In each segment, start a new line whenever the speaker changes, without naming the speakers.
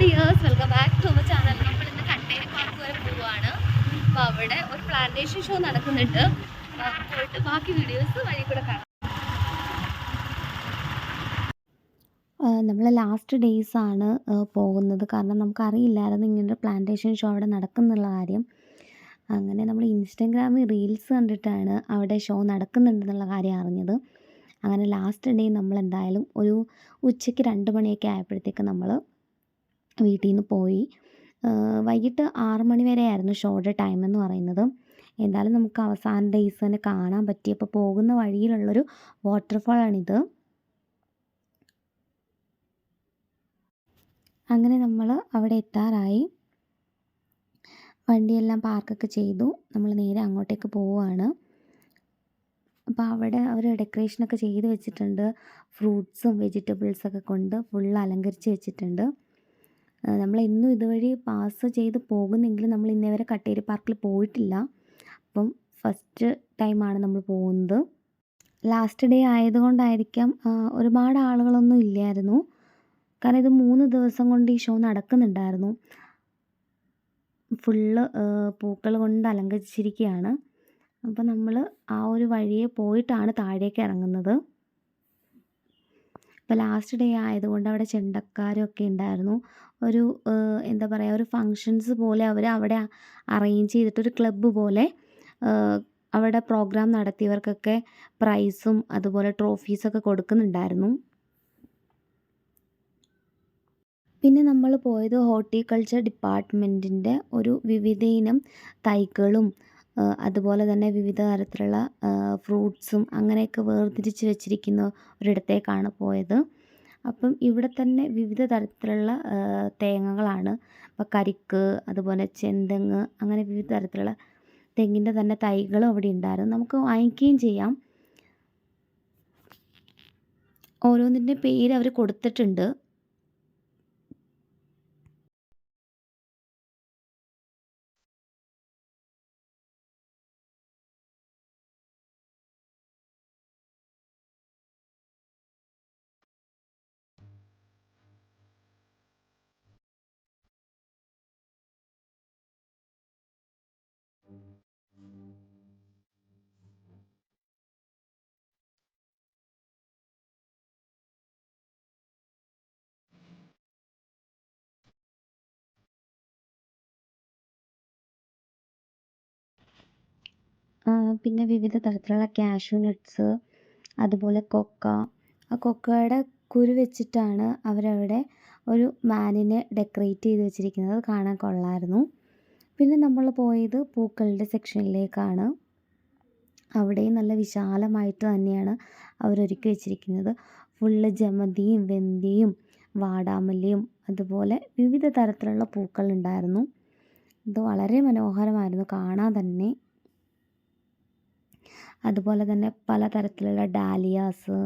Dears, welcome back to our channel. നമ്മൾ ഇന്ന് Kanderi park വരെ പോവുകയാണ്. അപ്പോൾ അവിടെ ഒരു പ്ലാന്റേഷൻ ഷോ നടക്കുന്നുണ്ട്. പോയിട്ട് ബാക്കി വീഡിയോസ് വഴി കൂടെ കാണാം. നമ്മൾ ലാസ്റ്റ് ഡേയ്സാണ് പോകുന്നത്. കാരണം നമുക്കറിയില്ലായിരുന്നു ഇങ്ങനൊരു പ്ലാന്റേഷൻ ഷോ അവിടെ നടക്കുന്നുള്ള കാര്യം. അങ്ങനെ നമ്മൾ ഇൻസ്റ്റഗ്രാമിൽ റീൽസ് കണ്ടിട്ടാണ് അവിടെ ഷോ നടക്കുന്നുണ്ടെന്നുള്ള കാര്യം അറിഞ്ഞത്. അങ്ങനെ ലാസ്റ്റ് ഡേ നമ്മളെന്തായാലും ഒരു ഉച്ചയ്ക്ക് 2 മണിയൊക്കെ ആയപ്പോഴത്തേക്ക് നമ്മൾ വീട്ടിൽ നിന്ന് പോയി. വൈകിട്ട് 6 മണി വരെയായിരുന്നു ഷോയുടെ ടൈമെന്ന് പറയുന്നത്. എന്തായാലും നമുക്ക് അവസാന ഡേയ്സ് തന്നെ കാണാൻ പറ്റി. അപ്പോൾ പോകുന്ന വഴിയിലുള്ളൊരു വാട്ടർഫാളാണിത്. അങ്ങനെ നമ്മൾ അവിടെ എത്താറായി. വണ്ടിയെല്ലാം പാർക്കൊക്കെ ചെയ്തു. നമ്മൾ നേരെ അങ്ങോട്ടേക്ക് പോവുകയാണ്. അപ്പോൾ അവിടെ അവർ ഡെക്കറേഷനൊക്കെ ചെയ്ത് വെച്ചിട്ടുണ്ട്. ഫ്രൂട്ട്സും വെജിറ്റബിൾസൊക്കെ കൊണ്ട് ഫുൾ അലങ്കരിച്ച് വെച്ചിട്ടുണ്ട്. നമ്മളെന്നും ഇതുവഴി പാസ് ചെയ്ത് പോകുന്നെങ്കിലും നമ്മൾ ഇന്നേ വരെ കട്ടേരി പാർക്കിൽ പോയിട്ടില്ല. അപ്പം ഫസ്റ്റ് ടൈമാണ് നമ്മൾ പോകുന്നത്. ലാസ്റ്റ് ഡേ ആയതുകൊണ്ടായിരിക്കാം ഒരുപാട് ആളുകളൊന്നും ഇല്ലായിരുന്നു. കാരണം ഇത് 3 ദിവസം കൊണ്ട് ഈ ഷോ നടക്കുന്നുണ്ടായിരുന്നു. ഫുള്ള് പൂക്കൾ കൊണ്ട് അലങ്കരിച്ചിരിക്കുകയാണ്. അപ്പോൾ നമ്മൾ ആ ഒരു വഴിയെ പോയിട്ടാണ് താഴേക്ക് ഇറങ്ങുന്നത്. ഇപ്പോൾ ലാസ്റ്റ് ഡേ ആയതുകൊണ്ട് അവിടെ ചെണ്ടക്കാരൊക്കെ ഉണ്ടായിരുന്നു. ഒരു എന്താ പറയുക, ഒരു ഫങ്ഷൻസ് പോലെ അവർ അവിടെ അറേഞ്ച് ചെയ്തിട്ടൊരു ക്ലബ്ബ് പോലെ അവിടെ പ്രോഗ്രാം നടത്തിയവർക്കൊക്കെ പ്രൈസും അതുപോലെ ട്രോഫീസൊക്കെ കൊടുക്കുന്നുണ്ടായിരുന്നു. പിന്നെ നമ്മൾ പോയത് ഹോർട്ടിക്കൾച്ചർ ഡിപ്പാർട്ട്മെൻറ്റിൻ്റെ ഒരു വിവിധയിനം തൈകളും അതുപോലെ തന്നെ വിവിധ തരത്തിലുള്ള ഫ്രൂട്ട്സും അങ്ങനെയൊക്കെ വേർതിരിച്ച് വെച്ചിരിക്കുന്ന ഒരിടത്തേക്കാണ് പോയത്. അപ്പം ഇവിടെ തന്നെ വിവിധ തരത്തിലുള്ള തേങ്ങകളാണ്. ഇപ്പോൾ കരിക്ക്, അതുപോലെ ചെന്തെങ്ങ്, അങ്ങനെ വിവിധ തരത്തിലുള്ള തെങ്ങിൻ്റെ തന്നെ തൈകളും അവിടെ ഉണ്ടായിരുന്നു. നമുക്ക് വാങ്ങിക്കുകയും ചെയ്യാം. ഓരോന്നിൻ്റെ പേര് അവർ കൊടുത്തിട്ടുണ്ട്. പിന്നെ വിവിധ തരത്തിലുള്ള കാഷ്യൂ നട്ട്സ്, അതുപോലെ കൊക്ക. ആ കൊക്കയുടെ കുരു വെച്ചിട്ടാണ് അവരവിടെ ഒരു മാനിനെ ഡെക്കറേറ്റ് ചെയ്ത് വെച്ചിരിക്കുന്നത്. കാണാൻ കൊള്ളായിരുന്നു. പിന്നെ നമ്മൾ പോയത് പൂക്കളുടെ സെക്ഷനിലേക്കാണ്. അവിടെയും നല്ല വിശാലമായിട്ട് തന്നെയാണ് അവരൊരുക്കി വെച്ചിരിക്കുന്നത്. ഫുള്ള് ജമന്തിയും വെന്തിയും വാടാമല്ലിയും അതുപോലെ വിവിധ തരത്തിലുള്ള പൂക്കളുണ്ടായിരുന്നു. ഇത് വളരെ മനോഹരമായിരുന്നു കാണാൻ തന്നെ. അതുപോലെ തന്നെ പലതരത്തിലുള്ള ഡാലിയാസ്.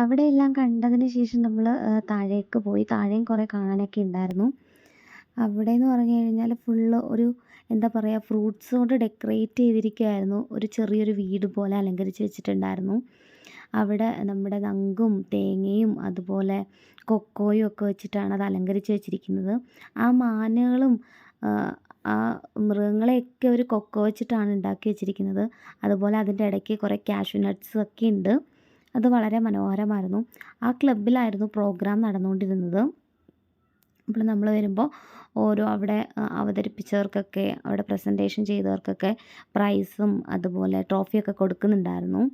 അവിടെയെല്ലാം കണ്ടതിന് ശേഷം നമ്മൾ താഴേക്ക് പോയി. താഴെയും കുറേ കാണാനൊക്കെ ഉണ്ടായിരുന്നു. അവിടെയെന്ന് പറഞ്ഞു കഴിഞ്ഞാൽ ഫുള്ള് ഒരു എന്താ പറയുക, ഫ്രൂട്ട്സ് കൊണ്ട് ഡെക്കറേറ്റ് ചെയ്തിരിക്കുകയായിരുന്നു. ഒരു ചെറിയൊരു വീട് പോലെ അലങ്കരിച്ച് വെച്ചിട്ടുണ്ടായിരുന്നു. അവിടെ നമ്മുടെ നങ്കും തേങ്ങയും അതുപോലെ കൊക്കോയും ഒക്കെ വെച്ചിട്ടാണ് അത് അലങ്കരിച്ച് വെച്ചിരിക്കുന്നത്. ആ മാനുകളും ആ മൃഗങ്ങളെയൊക്കെ അവർ കൊക്കോ വെച്ചിട്ടാണ് ഉണ്ടാക്കി വെച്ചിരിക്കുന്നത്. അതുപോലെ അതിൻ്റെ ഇടയ്ക്ക് കുറേ കാഷ്യൂ നട്ട്സ് ഒക്കെ ഉണ്ട്. അത് വളരെ മനോഹരമായിരുന്നു. ആ ക്ലബ്ബിലായിരുന്നു പ്രോഗ്രാം നടന്നുകൊണ്ടിരുന്നത്. അപ്പോൾ നമ്മൾ വരുമ്പോൾ ഓരോ അവിടെ അവതരിപ്പിച്ചവർക്കൊക്കെ, അവിടെ പ്രസൻറ്റേഷൻ ചെയ്തവർക്കൊക്കെ പ്രൈസും അതുപോലെ ട്രോഫിയൊക്കെ കൊടുക്കുന്നുണ്ടായിരുന്നു.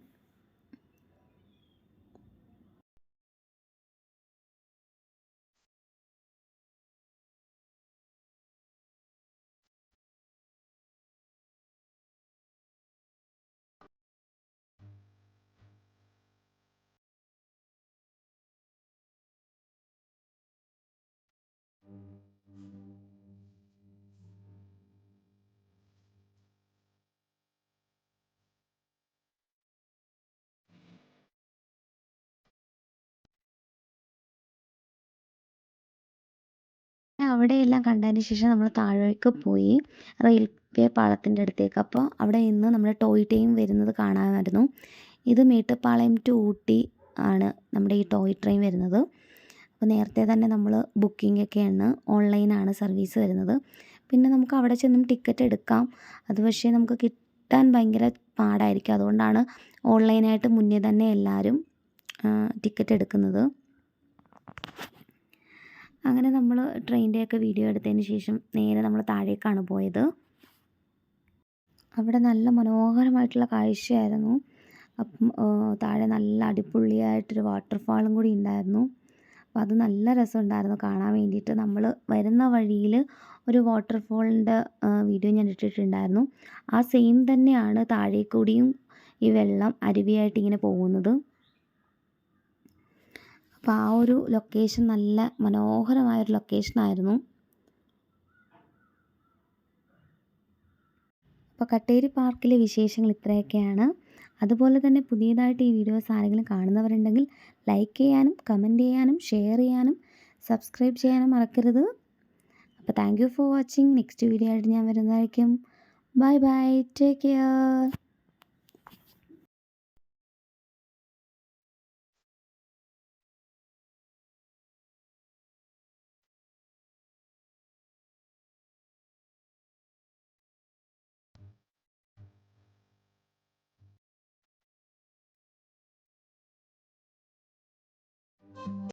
അവിടെയെല്ലാം കണ്ടതിന് ശേഷം നമ്മൾ താഴേക്ക് പോയി റെയിൽവേ പാളത്തിൻ്റെ അടുത്തേക്ക്. അപ്പോൾ അവിടെ നിന്ന് നമ്മുടെ ടോയ് ട്രെയിൻ വരുന്നത് കാണാമായിരുന്നു. ഇത് മേട്ടുപ്പാളയം ടു ഊട്ടി ആണ് നമ്മുടെ ഈ ടോയ് ട്രെയിൻ വരുന്നത്. അപ്പോൾ നേരത്തെ തന്നെ നമ്മൾ ബുക്കിംഗ് ഒക്കെയാണ്, ഓൺലൈനാണ് സർവീസ് വരുന്നത്. പിന്നെ നമുക്ക് അവിടെ ചെന്നും ടിക്കറ്റ് എടുക്കാം. അത് പക്ഷേ നമുക്ക് കിട്ടാൻ ഭയങ്കര പാടായിരിക്കും. അതുകൊണ്ടാണ് ഓൺലൈനായിട്ട് മുന്നേ തന്നെ എല്ലാവരും ടിക്കറ്റ് എടുക്കുന്നത്. അങ്ങനെ നമ്മൾ ട്രെയിനിൻ്റെയൊക്കെ വീഡിയോ എടുത്തതിന് ശേഷം നേരെ നമ്മൾ താഴേക്കാണ് പോയത്. അവിടെ നല്ല മനോഹരമായിട്ടുള്ള കാഴ്ചയായിരുന്നു. അപ്പം താഴെ നല്ല അടിപൊളിയായിട്ടൊരു വാട്ടർഫാളും കൂടി ഉണ്ടായിരുന്നു. അപ്പോൾ അത് നല്ല രസമുണ്ടായിരുന്നു കാണാൻ വേണ്ടിയിട്ട്. നമ്മൾ വരുന്ന വഴിയിൽ ഒരു വാട്ടർഫാളിൻ്റെ വീഡിയോ ഞാൻ ഇട്ടിട്ടുണ്ടായിരുന്നു. ആ സെയിം തന്നെയാണ് താഴേക്കൂടിയും ഈ വെള്ളം അരുവിയായിട്ട് ഇങ്ങനെ പോകുന്നത്. അപ്പോൾ ആ ഒരു ലൊക്കേഷൻ നല്ല മനോഹരമായൊരു ലൊക്കേഷനായിരുന്നു. അപ്പോൾ കട്ടേരി പാർക്കിലെ വിശേഷങ്ങൾ ഇത്രയൊക്കെയാണ്. അതുപോലെ തന്നെ പുതിയതായിട്ട് ഈ വീഡിയോസ് ആരെങ്കിലും കാണുന്നവരുണ്ടെങ്കിൽ ലൈക്ക് ചെയ്യാനും കമൻറ്റ് ചെയ്യാനും ഷെയർ ചെയ്യാനും സബ്സ്ക്രൈബ് ചെയ്യാനും മറക്കരുത്. അപ്പോൾ thank you for watching. Next video ആയിട്ട് ഞാൻ വരുന്നതായിരിക്കും. Bye bye, take care.